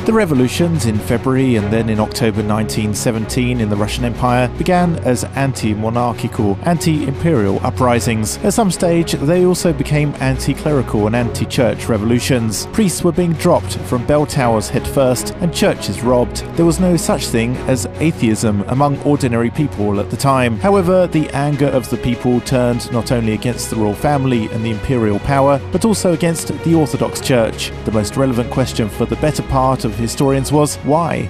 The revolutions in February and then in October 1917 in the Russian Empire began as anti-monarchical, anti-imperial uprisings. At some stage, they also became anti-clerical and anti-church revolutions. Priests were being dropped from bell towers headfirst and churches robbed. There was no such thing as atheism among ordinary people at the time. However, the anger of the people turned not only against the royal family and the imperial power, but also against the Orthodox Church. The most relevant question for the better part of historians was, why?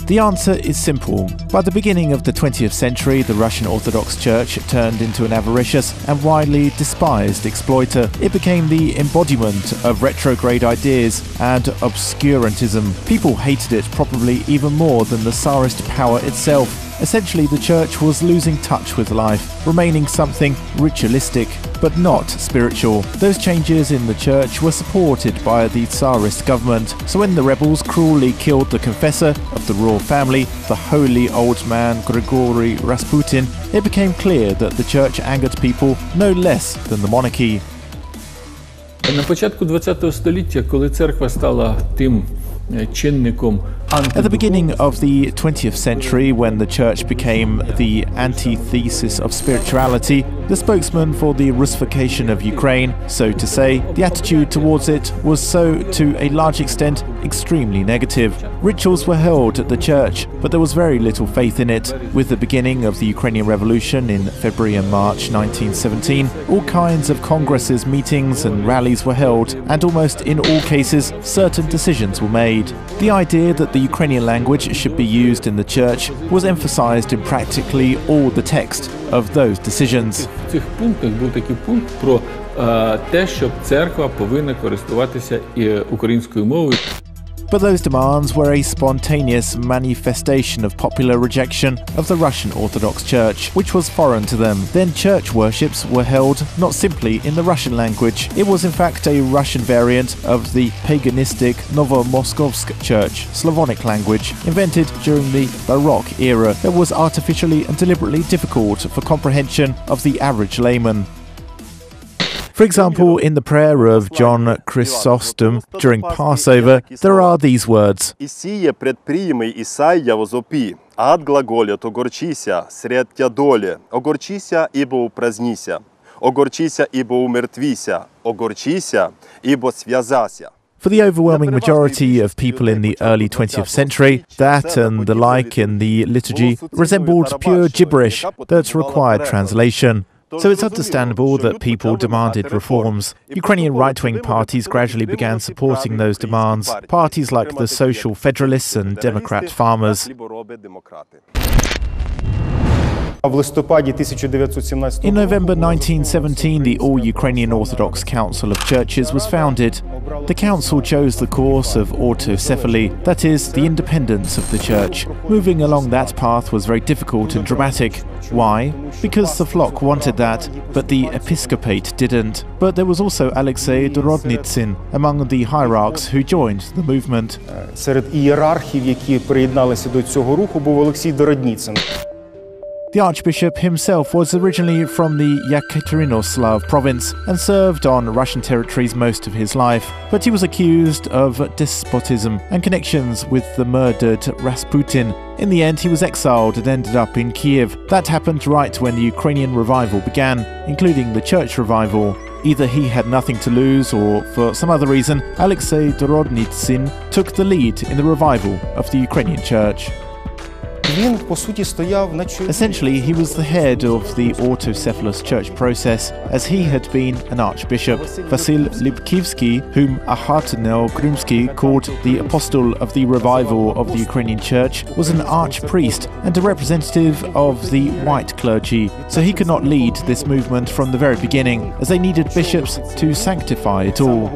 The answer is simple. By the beginning of the 20th century, the Russian Orthodox Church turned into an avaricious and widely despised exploiter. It became the embodiment of retrograde ideas and obscurantism. People hated it probably even more than the Tsarist power itself. Essentially, the church was losing touch with life, remaining something ritualistic, but not spiritual. Those changes in the church were supported by the Tsarist government, so when the rebels cruelly killed the confessor of the royal family, the holy old man Grigory Rasputin, it became clear that the church angered people no less than the monarchy. На початку ХХ століття, коли церква стала тим чинником At the beginning of the 20th century, when the church became the antithesis of spirituality, the spokesman for the Russification of Ukraine, so to say, the attitude towards it was so, to a large extent, extremely negative. Rituals were held at the church, but there was very little faith in it. With the beginning of the Ukrainian Revolution in February and March 1917, all kinds of congresses, meetings and rallies were held, and almost in all cases, certain decisions were made. The idea that the Ukrainian language should be used in the church was emphasized in practically all the text of those decisions. В цих пунктах був такий пункт про те, щоб церква повинна користуватися українською мовою. But those demands were a spontaneous manifestation of popular rejection of the Russian Orthodox Church, which was foreign to them. Then church worships were held not simply in the Russian language. It was in fact a Russian variant of the paganistic Novomoskovsk Church, Slavonic language, invented during the Baroque era, that was artificially and deliberately difficult for comprehension of the average layman. For example, in the prayer of John Chrysostom during Passover, there are these words. Ад глаголят, огорчися, сред тя доле, огорчися, ибо упразднися, огорчися, ибо умертвися, огорчися, ибо связася. For the overwhelming majority of people in the early 20th century, that and the like in the liturgy resembled pure gibberish that required translation. So it's understandable that people demanded reforms. Ukrainian right-wing parties gradually began supporting those demands, parties like the Social Federalists and Democrat Farmers. In November 1917, the All-Ukrainian Orthodox Council of Churches was founded. The council chose the course of Autocephalous, that is, the independence of the church. Moving along that path was very difficult and dramatic. Why? Because the flock wanted that, but the episcopate didn't. But there was also Alexei Dorodnitsyn among the hierarchs who joined the movement. Серед ієрархів, які приєдналися до цього руху, був Олексій Дородніцин. The Archbishop himself was originally from the Yekaterinoslav province and served on Russian territories most of his life, but he was accused of despotism and connections with the murdered Rasputin. In the end, he was exiled and ended up in Kiev. That happened right when the Ukrainian revival began, including the church revival. Either he had nothing to lose, or for some other reason, Alexei Dorodnitsyn took the lead in the revival of the Ukrainian church. Essentially, he was the head of the Autocephalous church process, as he had been an archbishop. Vasil Lipkivsky, whom Ahatanel Grumsky called the Apostille of the revival of the Ukrainian church, was an archpriest and a representative of the white clergy, so he could not lead this movement from the very beginning, as they needed bishops to sanctify it all.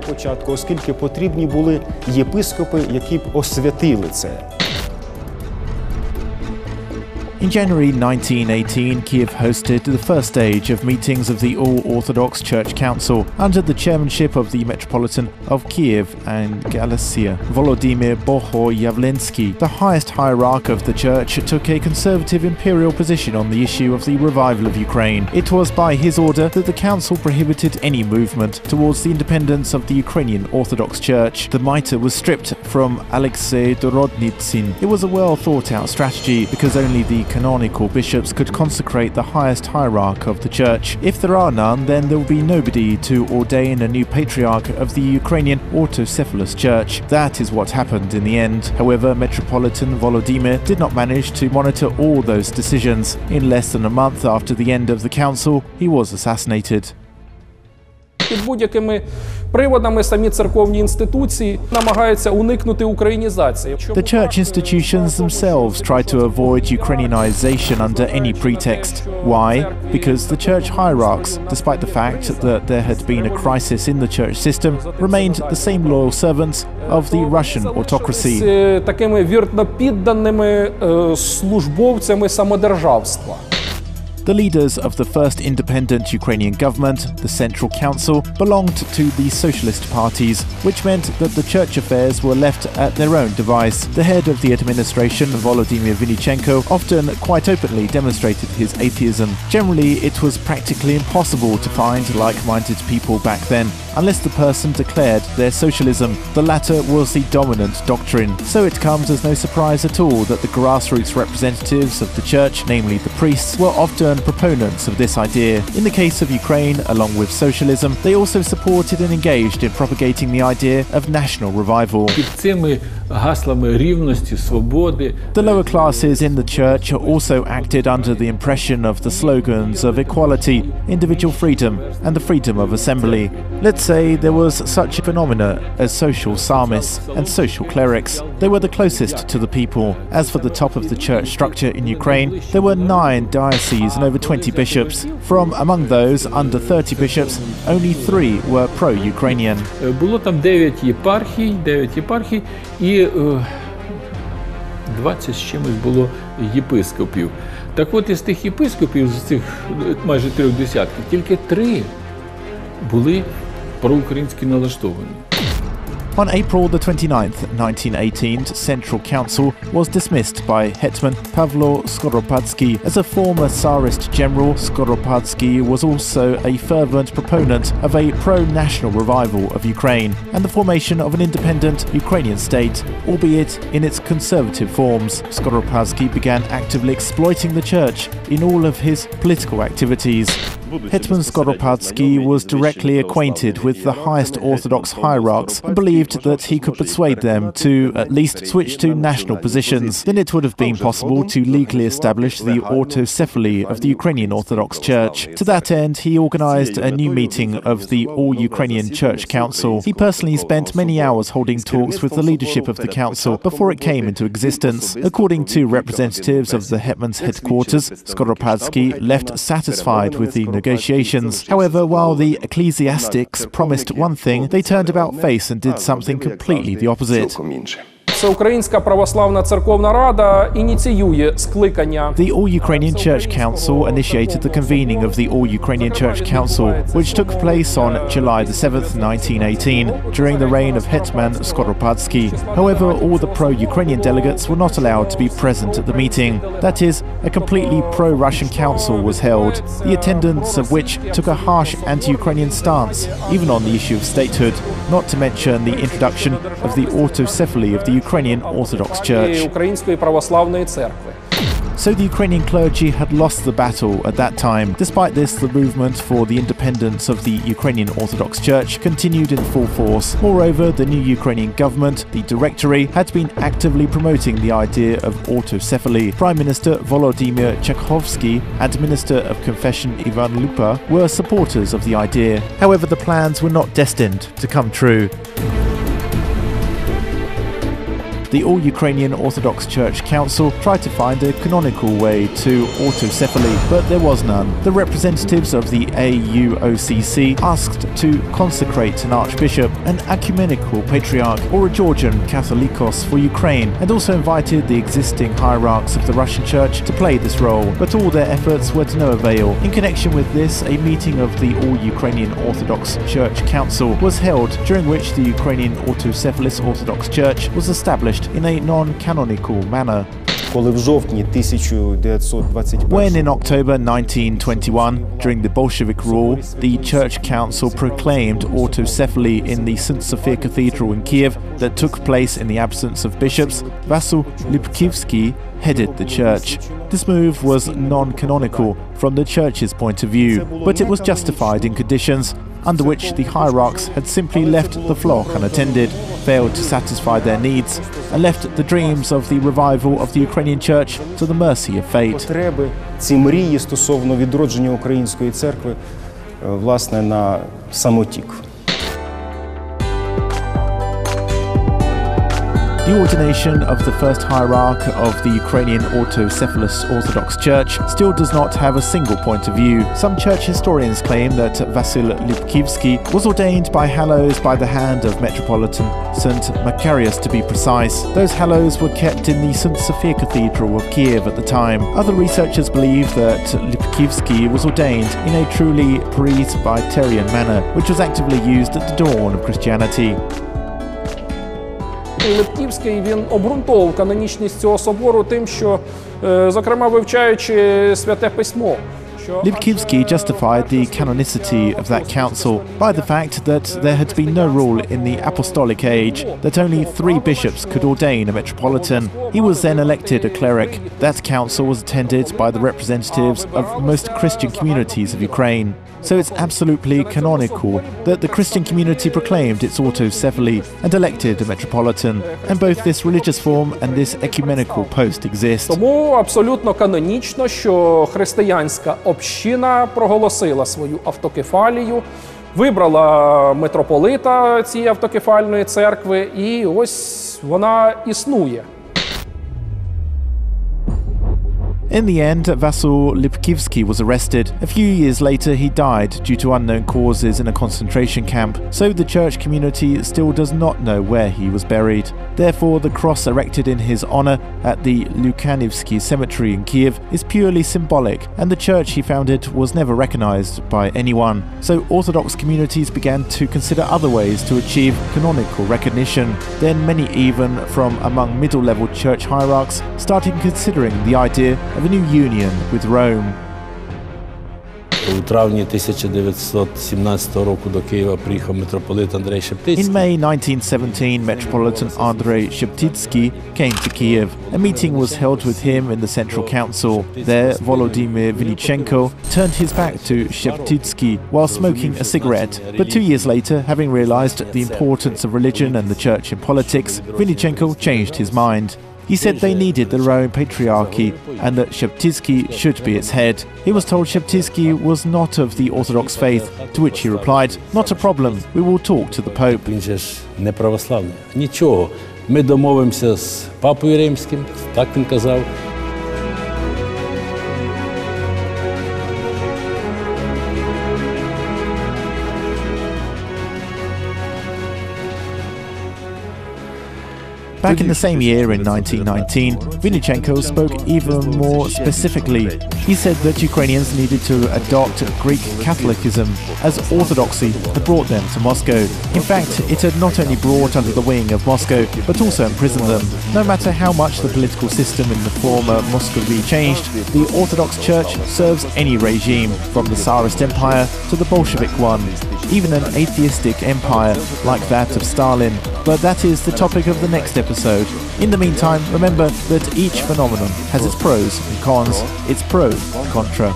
In January 1918, Kiev hosted the first stage of meetings of the All-Orthodox Church Council under the chairmanship of the Metropolitan of Kiev and Galicia, Volodymyr Boho-Yavlensky. The highest hierarch of the church took a conservative imperial position on the issue of the revival of Ukraine. It was by his order that the council prohibited any movement towards the independence of the Ukrainian Orthodox Church. The mitre was stripped from Alexei Dorodnitsyn. It was a well-thought-out strategy because only the canonical bishops could consecrate the highest hierarch of the church. If there are none, then there will be nobody to ordain a new patriarch of the Ukrainian Autocephalous Church. That is what happened in the end. However, Metropolitan Volodymyr did not manage to monitor all those decisions. In less than a month after the end of the council, he was assassinated. Під будь-якими приводами самі церковні інституції намагаються уникнути українізації. The church institutions themselves try to avoid Ukrainianization under any pretext. Why? Because the church hierarchs, despite the fact that there had been a crisis in the church system, remained the same loyal servants of the Russian autocracy. Такими вірно підданими службовцями самодержавства. The leaders of the first independent Ukrainian government, the Central Council, belonged to the socialist parties, which meant that the church affairs were left at their own device. The head of the administration, Volodymyr Vinnichenko, often quite openly demonstrated his atheism. Generally, it was practically impossible to find like-minded people back then, unless the person declared their socialism. The latter was the dominant doctrine. So it comes as no surprise at all that the grassroots representatives of the church, namely the priests, were often proponents of this idea. In the case of Ukraine, along with socialism, they also supported and engaged in propagating the idea of national revival. The lower classes in the church also acted under the impression of the slogans of equality, individual freedom, and the freedom of assembly. Let's say there was such a phenomena as social psalmists and social clerics. They were the closest to the people. As for the top of the church structure in Ukraine, there were 9 dioceses and over 20 bishops. From among those, under 30 bishops, only 3 were pro-Ukrainian. Було там 9 єпархій і 20 з чимось було єпископів. Так от із тих єпископів, з цих майже 3 десятків, тільки 3 були проукраїнськи налаштовані. On April the 29th, 1918, Central Council was dismissed by Hetman Pavlo Skoropadsky. As a former Tsarist general, Skoropadsky was also a fervent proponent of a pro-national revival of Ukraine and the formation of an independent Ukrainian state, albeit in its conservative forms. Skoropadsky began actively exploiting the church in all of his political activities. Hetman Skoropadsky was directly acquainted with the highest Orthodox hierarchs and believed that he could persuade them to at least switch to national positions. Then it would have been possible to legally establish the autocephaly of the Ukrainian Orthodox Church. To that end, he organized a new meeting of the All-Ukrainian Church Council. He personally spent many hours holding talks with the leadership of the council before it came into existence. According to representatives of the Hetman's headquarters, Skoropadsky left satisfied with the negotiations. However, while the ecclesiastics promised one thing, they turned about face and did something completely the opposite. Всеукраїнська православна церковна рада ініціює скликання. The All-Ukrainian Church Council initiated the convening of the All-Ukrainian Church Council, which took place on July the 7th, 1918, during the reign of Hetman Skoropadsky. However, all the pro-Ukrainian delegates were not allowed to be present at the meeting. That is, a completely pro-Russian council was held, the attendance of which took a harsh anti-Ukrainian stance, even on the issue of statehood, not to mention the introduction of the autocephaly of the Ukrainian Orthodox Church. Української православної церкви. So the Ukrainian clergy had lost the battle at that time. Despite this, the movement for the independence of the Ukrainian Orthodox Church continued in full force. Moreover, the new Ukrainian government, the Directory, had been actively promoting the idea of autocephaly. Prime Minister Volodymyr Chekhovsky and Minister of Confession Ivan Lupa were supporters of the idea. However, the plans were not destined to come true. the All-Ukrainian Orthodox Church Council tried to find a canonical way to autocephaly, but there was none. The representatives of the AUOCC asked to consecrate an archbishop, an ecumenical patriarch, or a Georgian Catholicos for Ukraine, and also invited the existing hierarchs of the Russian Church to play this role, but all their efforts were to no avail. In connection with this, a meeting of the All-Ukrainian Orthodox Church Council was held, during which the Ukrainian Autocephalous Orthodox Church was established in a non-canonical manner. Коли в жовтні 1921 When in October 1921, during the Bolshevik rule, the Church Council proclaimed autocephaly in the St. Sophia Cathedral in Kiev that took place in the absence of bishops, Vasyl Lipkivsky headed the church. This move was non-canonical from the church's point of view, but it was justified in conditions under which the hierarchs had simply left the flock unattended, failed to satisfy their needs, and left the dreams of the revival of the Ukrainian church to the mercy of fate. потреби, ці мрії стосовно відродження української церкви, власне, на самотік. The ordination of the first hierarch of the Ukrainian Autocephalous Orthodox Church still does not have a single point of view. Some church historians claim that Vasyl Lipkivsky was ordained by hallows by the hand of Metropolitan St. Macarius, to be precise. Those hallows were kept in the St. Sophia Cathedral of Kiev at the time. Other researchers believe that Lipkivsky was ordained in a truly Presbyterian manner, which was actively used at the dawn of Christianity. Липківський, він обґрунтовував канонічність цього собору тим, що, зокрема, вивчаючи Святе Письмо. Lipkivsky justified the canonicity of that council by the fact that there had been no rule in the apostolic age that only 3 bishops could ordain a metropolitan. He was then elected a cleric. That council was attended by the representatives of most Christian communities of Ukraine. So it's absolutely canonical that the Christian community proclaimed its autocephaly and elected a metropolitan, and both this religious form and this ecumenical post exist. Тому абсолютно канонічно, що християнська община проголосила свою автокефалію, вибрала митрополита цієї автокефальної церкви, і ось вона існує. In the end, Vasyl Lipkivsky was arrested. A few years later, he died due to unknown causes in a concentration camp, so the church community still does not know where he was buried. Therefore, the cross erected in his honor at the Lukyanivsky Cemetery in Kiev is purely symbolic, and the church he founded was never recognized by anyone. So Orthodox communities began to consider other ways to achieve canonical recognition. Then many, even from among middle-level church hierarchs, started considering the idea of a new union with Rome. У травні 1917 року до Києва приїхав митрополит Андрей Шептицький. In May 1917, Metropolitan Andrei Sheptitsky came to Kiev. A meeting was held with him in the Central Council. There, Volodymyr Vinichenko turned his back to Sheptitsky while smoking a cigarette. But 2 years later, having realized the importance of religion and the church in politics, Vinichenko changed his mind. He said they needed the Roman Patriarchy and that Sheptitsky should be its head. He was told Sheptitsky was not of the Orthodox faith, to which he replied, "Not a problem, we will talk to the Pope." Він же ж не православний. Нічого, ми домовимося з Папою Римським, так він казав. Back in the same year, in 1919, Vinichenko spoke even more specifically. He said that Ukrainians needed to adopt Greek Catholicism, as Orthodoxy had brought them to Moscow. In fact, it had not only brought under the wing of Moscow, but also imprisoned them. No matter how much the political system in the former Muscovy changed, the Orthodox Church serves any regime, from the Tsarist Empire to the Bolshevik one, even an atheistic empire like that of Stalin. But that is the topic of the next episode. In the meantime, remember that each phenomenon has its pros and cons, its pro and contra.